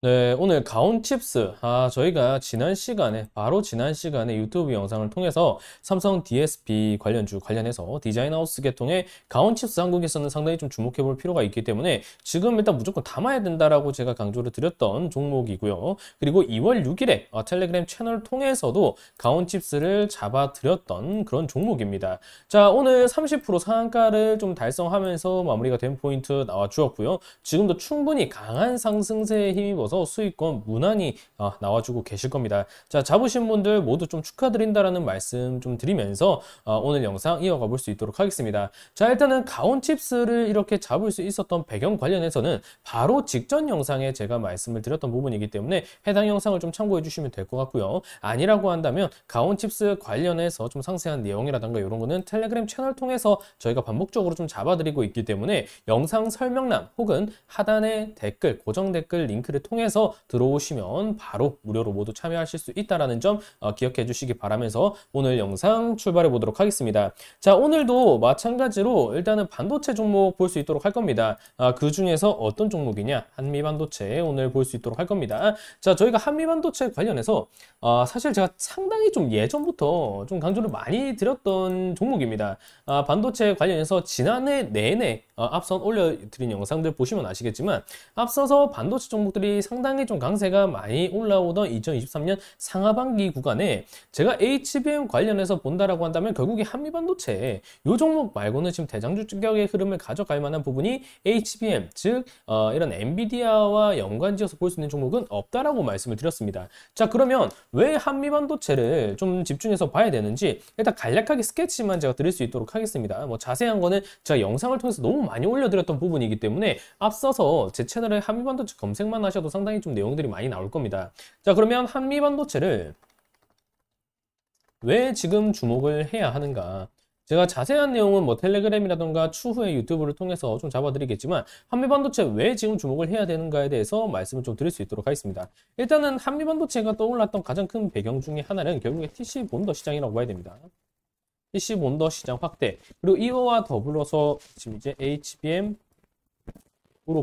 네, 오늘 가온칩스. 저희가 바로 지난 시간에 유튜브 영상을 통해서 삼성 DSP 관련해서 디자인하우스 계통의 가온칩스 한국에서는 상당히 좀 주목해 볼 필요가 있기 때문에 지금 일단 무조건 담아야 된다라고 제가 강조를 드렸던 종목이고요. 그리고 2월 6일에 텔레그램 채널 통해서도 가온칩스를 잡아드렸던 그런 종목입니다. 자, 오늘 30% 상한가를 좀 달성하면서 마무리가 된 포인트 나와 주었고요. 지금도 충분히 강한 상승세에 힘입어서 수익권 무난히 나와주고 계실 겁니다. 자, 잡으신 분들 모두 좀 축하드린다라는 말씀 좀 드리면서 오늘 영상 이어가 볼 수 있도록 하겠습니다. 자, 일단은 가온칩스를 이렇게 잡을 수 있었던 배경 관련해서는 바로 직전 영상에 제가 말씀을 드렸던 부분이기 때문에 해당 영상을 좀 참고해 주시면 될 것 같고요. 아니라고 한다면 가온칩스 관련해서 좀 상세한 내용이라든가 이런 거는 텔레그램 채널 통해서 저희가 반복적으로 좀 잡아드리고 있기 때문에 영상 설명란 혹은 하단의 댓글, 고정 댓글 링크를 통해서 들어오시면 바로 무료로 모두 참여하실 수 있다는 점 기억해 주시기 바라면서 오늘 영상 출발해 보도록 하겠습니다. 자, 오늘도 마찬가지로 일단은 반도체 종목 볼 수 있도록 할 겁니다. 그 중에서 어떤 종목이냐? 한미반도체 오늘 볼 수 있도록 할 겁니다. 자, 저희가 한미반도체 관련해서 사실 제가 상당히 좀 예전부터 좀 강조를 많이 드렸던 종목입니다. 반도체 관련해서 지난해 내내 앞선 올려드린 영상들 보시면 아시겠지만 앞서서 반도체 종목들이 상당히 좀 강세가 많이 올라오던 2023년 상하반기 구간에 제가 HBM 관련해서 본다라고 한다면 결국에 한미반도체 이 종목 말고는 지금 대장주격의 흐름을 가져갈 만한 부분이 HBM 즉 이런 엔비디아와 연관지어서 볼 수 있는 종목은 없다라고 말씀을 드렸습니다. 자, 그러면 왜 한미반도체를 좀 집중해서 봐야 되는지 일단 간략하게 스케치만 제가 드릴 수 있도록 하겠습니다. 뭐 자세한 거는 제가 영상을 통해서 너무 많이 올려드렸던 부분이기 때문에 앞서서 제 채널에 한미반도체 검색만 하셔도 상당히 좀 내용들이 많이 나올 겁니다. 자, 그러면 한미반도체를 왜 지금 주목을 해야 하는가? 제가 자세한 내용은 뭐 텔레그램이라던가 추후에 유튜브를 통해서 좀 잡아드리겠지만 한미반도체 왜 지금 주목을 해야 되는가에 대해서 말씀을 좀 드릴 수 있도록 하겠습니다. 일단은 한미반도체가 떠올랐던 가장 큰 배경 중에 하나는 결국에 TC 본더 시장이라고 봐야 됩니다. TC 본더 시장 확대, 그리고 이와 더불어서 지금 이제 HBM으로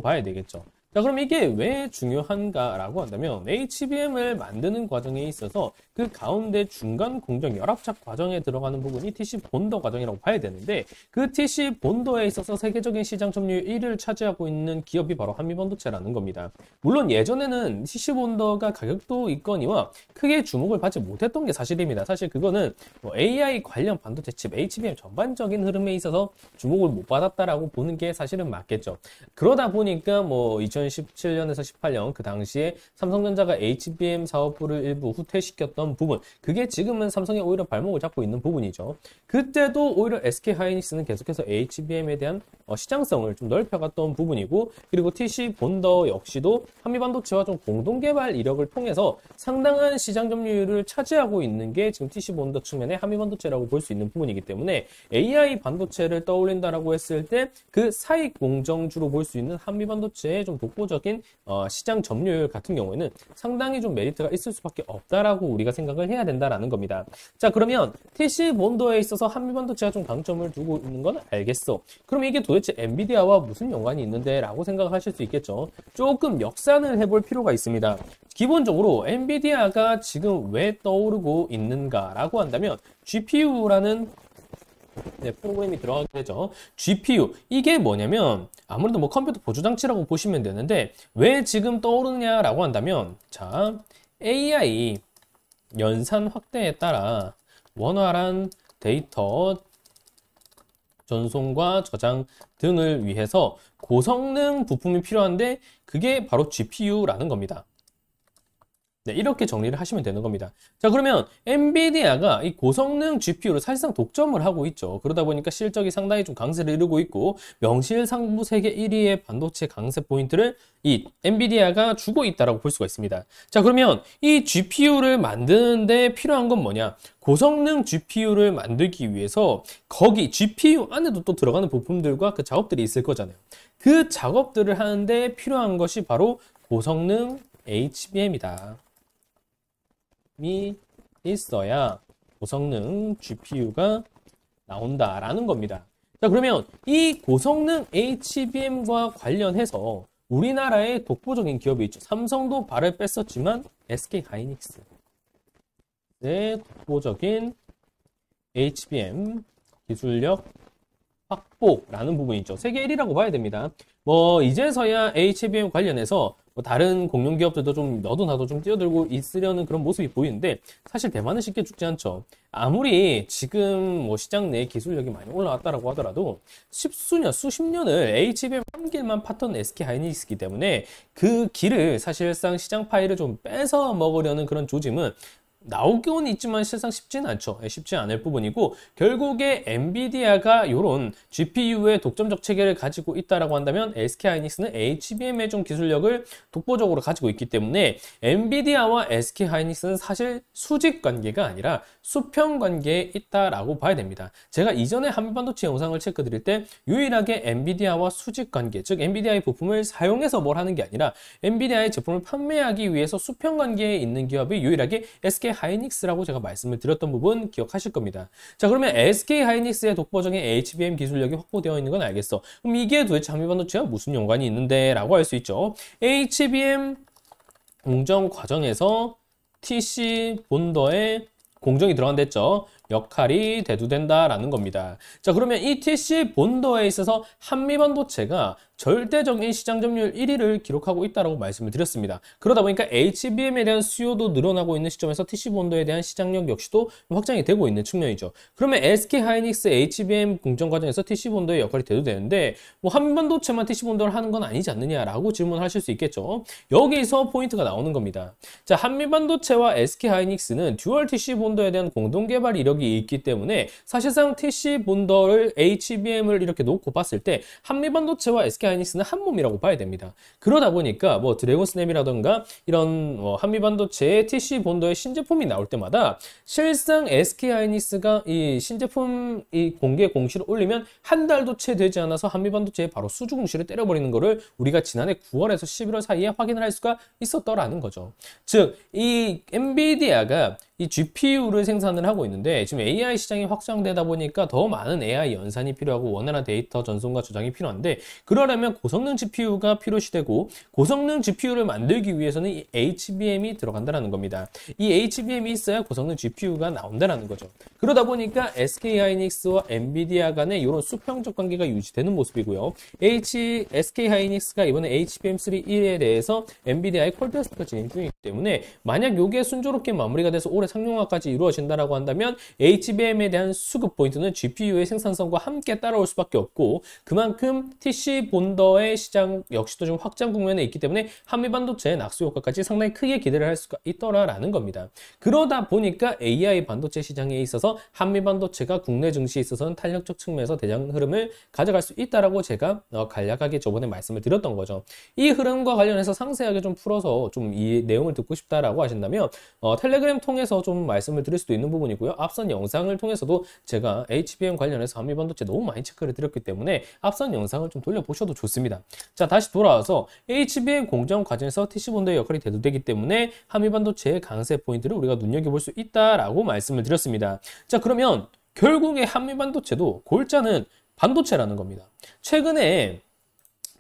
봐야 되겠죠. 자, 그럼 이게 왜 중요한가라고 한다면 HBM을 만드는 과정에 있어서 그 가운데 중간 공정 열압착 과정에 들어가는 부분이 TC 본더 과정이라고 봐야 되는데 그 TC 본더에 있어서 세계적인 시장 점유율 1위를 차지하고 있는 기업이 바로 한미반도체라는 겁니다. 물론 예전에는 TC 본더가 가격도 있거니와 크게 주목을 받지 못했던 게 사실입니다. 사실 그거는 뭐 AI 관련 반도체 칩, HBM 전반적인 흐름에 있어서 주목을 못 받았다라고 보는 게 사실은 맞겠죠. 그러다 보니까 뭐 2017년에서 18년 그 당시에 삼성전자가 HBM 사업부를 일부 후퇴시켰던 부분, 그게 지금은 삼성이 오히려 발목을 잡고 있는 부분이죠. 그때도 오히려 SK하이닉스는 계속해서 HBM에 대한 시장성을 좀 넓혀갔던 부분이고, 그리고 TC 본더 역시도 한미반도체와 좀 공동개발 이력을 통해서 상당한 시장 점유율을 차지하고 있는 게 지금 TC 본더 측면의 한미반도체라고 볼 수 있는 부분이기 때문에 AI 반도체를 떠올린다라고 했을 때 그 사익 공정주로 볼 수 있는 한미반도체의 좀 독보적인 시장 점유율 같은 경우에는 상당히 좀 메리트가 있을 수밖에 없다라고 우리가 생각을 해야 된다라는 겁니다. 자, 그러면 TC 본더에 있어서 한미반도체가 좀 강점을 두고 있는 건 알겠어. 그럼 이게 도대체 엔비디아와 무슨 연관이 있는데? 라고 생각하실 수 있겠죠. 조금 역산을 해볼 필요가 있습니다. 기본적으로 엔비디아가 지금 왜 떠오르고 있는가라고 한다면 GPU라는 프로그램이 들어가게 되죠. GPU, 이게 뭐냐면 아무래도 뭐 컴퓨터 보조장치라고 보시면 되는데 왜 지금 떠오르냐라고 한다면, 자, AI 연산 확대에 따라 원활한 데이터 전송과 저장 등을 위해서 고성능 부품이 필요한데 그게 바로 GPU라는 겁니다. 네, 이렇게 정리를 하시면 되는 겁니다. 자, 그러면 엔비디아가 이 고성능 GPU를 사실상 독점을 하고 있죠. 그러다 보니까 실적이 상당히 좀 강세를 이루고 있고 명실상부 세계 1위의 반도체 강세 포인트를 이 엔비디아가 주고 있다라고 볼 수가 있습니다. 자, 그러면 이 GPU를 만드는데 필요한 건 뭐냐? 고성능 GPU를 만들기 위해서 거기 GPU 안에도 또 들어가는 부품들과 그 작업들이 있을 거잖아요. 그 작업들을 하는데 필요한 것이 바로 고성능 HBM이다. 이 있어야 고성능 GPU가 나온다라는 겁니다. 자, 그러면 이 고성능 HBM과 관련해서 우리나라의 독보적인 기업이 있죠. 삼성도 발을 뺐었지만 SK 하이닉스의 독보적인 HBM 기술력 확보라는 부분이 있죠. 세계 1위라고 봐야 됩니다. 뭐 이제서야 HBM 관련해서 뭐 다른 공룡 기업들도 좀 너도 나도 좀 뛰어들고 있으려는 그런 모습이 보이는데 사실 대만은 쉽게 죽지 않죠. 아무리 지금 뭐 시장 내 기술력이 많이 올라왔다라고 하더라도 십수년, 수십 년을 HBM 한 길만 팠던 SK 하이닉스이기 때문에 그 길을 사실상 시장 파이를 좀 뺏어 먹으려는 그런 조짐은 나오긴 있지만 실상 쉽지는 않죠. 쉽지 않을 부분이고 결국에 엔비디아가 이런 GPU의 독점적 체계를 가지고 있다라고 한다면 SK하이닉스는 HBM의 좀 기술력을 독보적으로 가지고 있기 때문에 엔비디아와 SK하이닉스는 사실 수직 관계가 아니라 수평 관계에 있다라고 봐야 됩니다. 제가 이전에 한미반도체 영상을 체크 드릴 때 유일하게 엔비디아와 수직 관계, 즉 엔비디아의 부품을 사용해서 뭘 하는 게 아니라 엔비디아의 제품을 판매하기 위해서 수평 관계에 있는 기업이 유일하게 SK 하이닉스라고 제가 말씀을 드렸던 부분 기억하실 겁니다. 자, 그러면 SK 하이닉스의 독보적인 HBM 기술력이 확보되어 있는 건 알겠어. 그럼 이게 도대체 한미반도체와 무슨 연관이 있는데? 라고 할 수 있죠. HBM 공정 과정에서 TC 본더에 공정이 들어간다 했죠. 역할이 대두된다라는 겁니다. 자, 그러면 이 TC 본더에 있어서 한미반도체가 절대적인 시장 점유율 1위를 기록하고 있다고 말씀을 드렸습니다. 그러다 보니까 HBM에 대한 수요도 늘어나고 있는 시점에서 TC 본더에 대한 시장력 역시도 확장이 되고 있는 측면이죠. 그러면 SK 하이닉스 HBM 공정 과정에서 TC 본더의 역할이 대두되는데 뭐 한미반도체만 TC 본더를 하는 건 아니지 않느냐라고 질문하실 수 있겠죠. 여기서 포인트가 나오는 겁니다. 자, 한미반도체와 SK 하이닉스는 듀얼 TC 본더에 대한 공동 개발 이력이 있기 때문에 사실상 TC 본더를 HBM을 이렇게 놓고 봤을 때 한미반도체와 SK 하이닉스는 한 몸이라고 봐야 됩니다. 그러다 보니까 뭐 드래곤 스냅이라던가 이런 한미반도체의 TC 본더의 신제품이 나올 때마다 실상 SK 하이닉스가 이 신제품 이 공개 공시를 올리면 한 달도 채 되지 않아서 한미반도체에 바로 수주 공시를 때려버리는 거를 우리가 지난해 9월에서 11월 사이에 확인을 할 수가 있었더라는 거죠. 즉, 이 엔비디아가 이 GPU를 생산을 하고 있는데 지금 AI 시장이 확장되다 보니까 더 많은 AI 연산이 필요하고 원활한 데이터 전송과 저장이 필요한데 그러려면 고성능 GPU가 필요시되고 고성능 GPU를 만들기 위해서는 이 HBM이 들어간다는 겁니다. 이 HBM이 있어야 고성능 GPU가 나온다는 거죠. 그러다 보니까 SK하이닉스와 엔비디아 간의 이런 수평적 관계가 유지되는 모습이고요. SK하이닉스가 이번에 HBM3E에 대해서 엔비디아의 콜테스트가 진행 중이기 때문에 만약 이게 순조롭게 마무리가 돼서 올해 상용화까지 이루어진다라고 한다면 HBM에 대한 수급 포인트는 GPU의 생산성과 함께 따라올 수밖에 없고 그만큼 TC 본더의 시장 역시도 좀 확장 국면에 있기 때문에 한미반도체의 낙수 효과까지 상당히 크게 기대를 할 수가 있더라라는 겁니다. 그러다 보니까 AI 반도체 시장에 있어서 한미반도체가 국내 증시에 있어서는 탄력적 측면에서 대장 흐름을 가져갈 수 있다라고 제가 간략하게 저번에 말씀을 드렸던 거죠. 이 흐름과 관련해서 상세하게 좀 풀어서 좀 이 내용을 듣고 싶다라고 하신다면 텔레그램 통해서 좀 말씀을 드릴 수도 있는 부분이고요. 앞선 영상을 통해서도 제가 HBM 관련해서 한미반도체 너무 많이 체크를 드렸기 때문에 앞선 영상을 좀 돌려보셔도 좋습니다. 자, 다시 돌아와서 HBM 공정 과정에서 TC본더의 역할이 대두되기 때문에 한미반도체의 강세 포인트를 우리가 눈여겨볼 수 있다라고 말씀을 드렸습니다. 자, 그러면 결국에 한미반도체도 골자는 반도체라는 겁니다. 최근에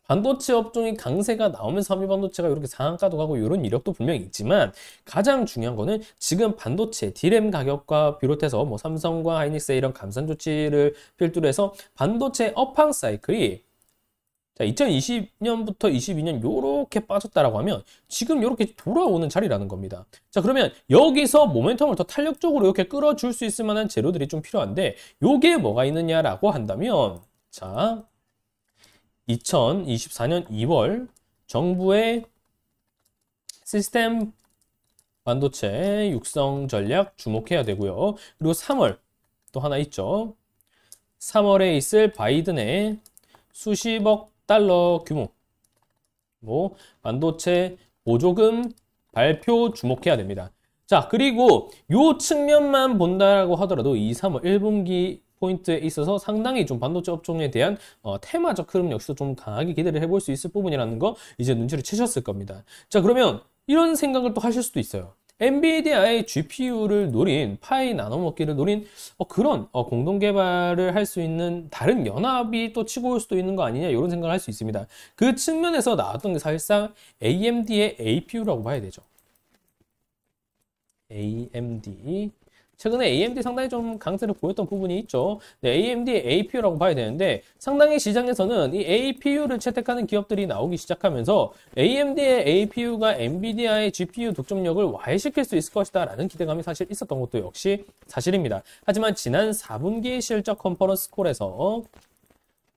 반도체 업종이 강세가 나오면서 한미반도체가 이렇게 상한가도 가고 이런 이력도 분명히 있지만 가장 중요한 거는 지금 반도체 D램 가격과 비롯해서 뭐 삼성과 하이닉스의 이런 감산 조치를 필두로 해서 반도체 업황 사이클이 자, 2020년부터 22년 요렇게 빠졌다라고 하면 지금 요렇게 돌아오는 자리라는 겁니다. 자, 그러면 여기서 모멘텀을 더 탄력적으로 이렇게 끌어줄 수 있을 만한 재료들이 좀 필요한데 요게 뭐가 있느냐라고 한다면 자, 2024년 2월 정부의 시스템 반도체 육성 전략 주목해야 되고요. 그리고 3월 또 하나 있죠. 3월에 있을 바이든의 수십억 달러 규모 뭐 반도체 보조금 발표 주목해야 됩니다. 자, 그리고 요 측면만 본다라고 하더라도 2, 3월 1분기 포인트에 있어서 상당히 좀 반도체 업종에 대한 테마적 흐름 역시도 좀 강하게 기대를 해볼 수 있을 부분이라는 거 이제 눈치를 채셨을 겁니다. 자, 그러면 이런 생각을 또 하실 수도 있어요. 엔비디아의 GPU를 노린 파이 나눠먹기를 노린 그런 공동 개발을 할 수 있는 다른 연합이 또 치고 올 수도 있는 거 아니냐 이런 생각을 할 수 있습니다. 그 측면에서 나왔던 게 사실상 AMD의 APU라고 봐야 되죠. AMD. 최근에 AMD 상당히 좀 강세를 보였던 부분이 있죠. 네, AMD의 APU라고 봐야 되는데 상당히 시장에서는 이 APU를 채택하는 기업들이 나오기 시작하면서 AMD의 APU가 엔비디아의 GPU 독점력을 와해시킬 수 있을 것이다 라는 기대감이 사실 있었던 것도 역시 사실입니다. 하지만 지난 4분기 실적 컨퍼런스 콜에서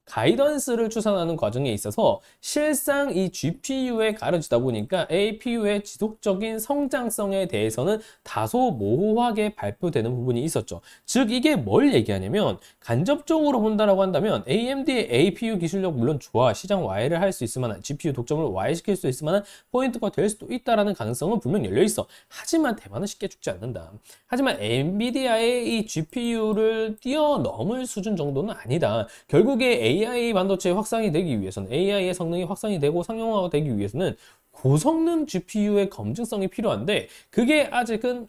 가이던스를 추산하는 과정에 있어서 실상 이 GPU에 가려지다 보니까 APU의 지속적인 성장성에 대해서는 다소 모호하게 발표되는 부분이 있었죠. 즉 이게 뭘 얘기하냐면 간접적으로 본다라고 한다면 AMD의 APU 기술력 물론 좋아 시장 와해를 할 수 있을 만한 GPU 독점을 와해시킬 수 있을 만한 포인트가 될 수도 있다라는 가능성은 분명 열려 있어. 하지만 대만은 쉽게 죽지 않는다. 하지만 엔비디아의 이 GPU를 뛰어넘을 수준 정도는 아니다. 결국에 AI 반도체 확산이 되기 위해서는 AI의 성능이 확산이 되고 상용화가 되기 위해서는 고성능 GPU의 검증성이 필요한데 그게 아직은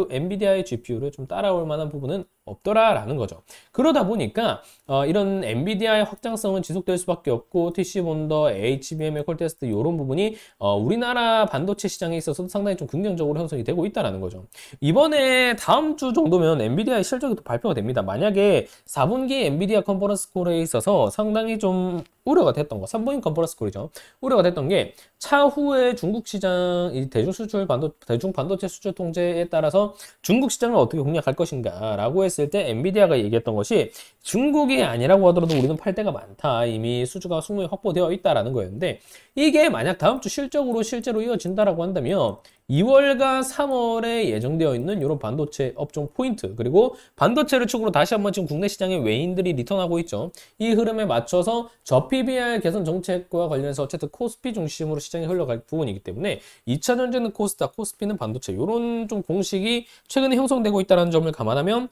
엔비디아의 GPU를 좀 따라올 만한 부분은 없더라라는 거죠. 그러다 보니까 이런 엔비디아의 확장성은 지속될 수밖에 없고 TC본더, HBM의 콜테스트 이런 부분이 우리나라 반도체 시장에 있어서도 상당히 좀 긍정적으로 형성이 되고 있다는 거죠. 이번에 다음 주 정도면 엔비디아의 실적이 또 발표가 됩니다. 만약에 4분기 엔비디아 컨퍼런스 콜에 있어서 상당히 좀 우려가 됐던 거, 3분기 컨퍼런스 콜이죠. 우려가 됐던 게 차후에 중국 시장, 이 대중 반도체 수출 통제에 따라서 중국 시장을 어떻게 공략할 것인가 라고 했을 때 엔비디아가 얘기했던 것이 중국이 아니라고 하더라도 우리는 팔 데가 많다. 이미 수주가 충분히 확보되어 있다라는 거였는데 이게 만약 다음 주 실제로 이어진다라고 한다면 2월과 3월에 예정되어 있는 이런 반도체 업종 포인트 그리고 반도체를 축으로 다시 한번 지금 국내 시장에 외인들이 리턴하고 있죠. 이 흐름에 맞춰서 저PBR 개선 정책과 관련해서 어쨌든 코스피 중심으로 시장이 흘러갈 부분이기 때문에 2차 전지는 코스닥, 코스피는 반도체 이런 좀 공식이 최근에 형성되고 있다는 점을 감안하면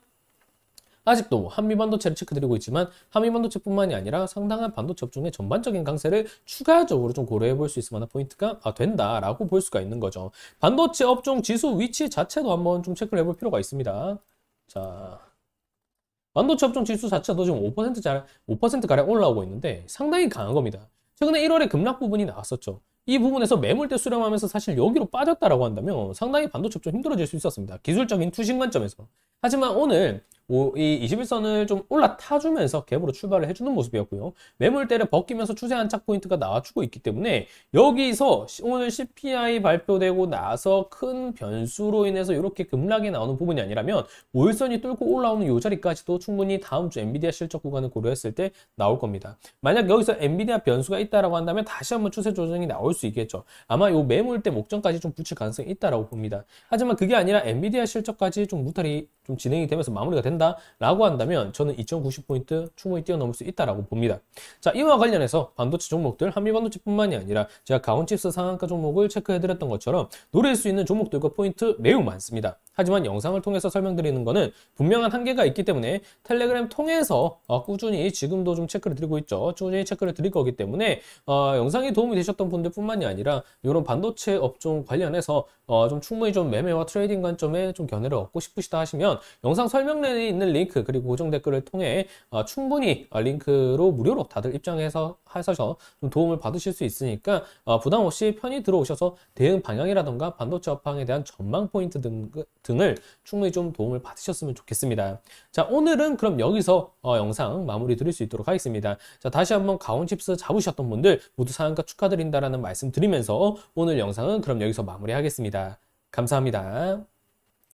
아직도 한미 반도체를 체크드리고 있지만 한미 반도체뿐만이 아니라 상당한 반도체 업종의 전반적인 강세를 추가적으로 좀 고려해 볼 수 있을 만한 포인트가 된다라고 볼 수가 있는 거죠. 반도체 업종 지수 위치 자체도 한번 좀 체크를 해볼 필요가 있습니다. 자, 반도체 업종 지수 자체도 지금 5%가량 올라오고 있는데 상당히 강한 겁니다. 최근에 1월에 급락 부분이 나왔었죠. 이 부분에서 매물대 수렴하면서 사실 여기로 빠졌다라고 한다면 상당히 반도체 업종 힘들어질 수 있었습니다. 기술적인 투신 관점에서. 하지만 오늘 이 21선을 좀 올라타주면서 갭으로 출발을 해주는 모습이었고요. 매물대를 벗기면서 추세 안착 포인트가 나와주고 있기 때문에 여기서 오늘 CPI 발표되고 나서 큰 변수로 인해서 이렇게 급락이 나오는 부분이 아니라면 5일선이 뚫고 올라오는 이 자리까지도 충분히 다음 주 엔비디아 실적 구간을 고려했을 때 나올 겁니다. 만약 여기서 엔비디아 변수가 있다라고 한다면 다시 한번 추세 조정이 나올 수 있겠죠. 아마 이 매물대 목전까지 좀 붙일 가능성이 있다라고 봅니다. 하지만 그게 아니라 엔비디아 실적까지 좀 무탈이 좀 진행이 되면서 마무리가 된다라고 한다면 저는 2090포인트 충분히 뛰어넘을 수 있다라고 봅니다. 자, 이와 관련해서 반도체 종목들, 한미 반도체뿐만이 아니라 제가 가온칩스 상한가 종목을 체크해드렸던 것처럼 노릴 수 있는 종목들과 포인트 매우 많습니다. 하지만 영상을 통해서 설명드리는 거는 분명한 한계가 있기 때문에 텔레그램 통해서 꾸준히 지금도 좀 체크를 드리고 있죠. 꾸준히 체크를 드릴 거기 때문에 영상이 도움이 되셨던 분들 뿐만이 아니라 이런 반도체 업종 관련해서 좀 충분히 좀 매매와 트레이딩 관점에 좀 견해를 얻고 싶으시다 하시면 영상 설명란에 있는 링크 그리고 고정 댓글을 통해 충분히 링크로 무료로 다들 입장해서 하셔서 좀 도움을 받으실 수 있으니까 부담 없이 편히 들어오셔서 대응 방향이라던가 반도체 업황에 대한 전망 포인트 등을 충분히 좀 도움을 받으셨으면 좋겠습니다. 자, 오늘은 그럼 여기서 영상 마무리 드릴 수 있도록 하겠습니다. 자, 다시 한번 가온칩스 잡으셨던 분들 모두 상한가 축하드린다라는 말씀 드리면서 오늘 영상은 그럼 여기서 마무리하겠습니다. 감사합니다.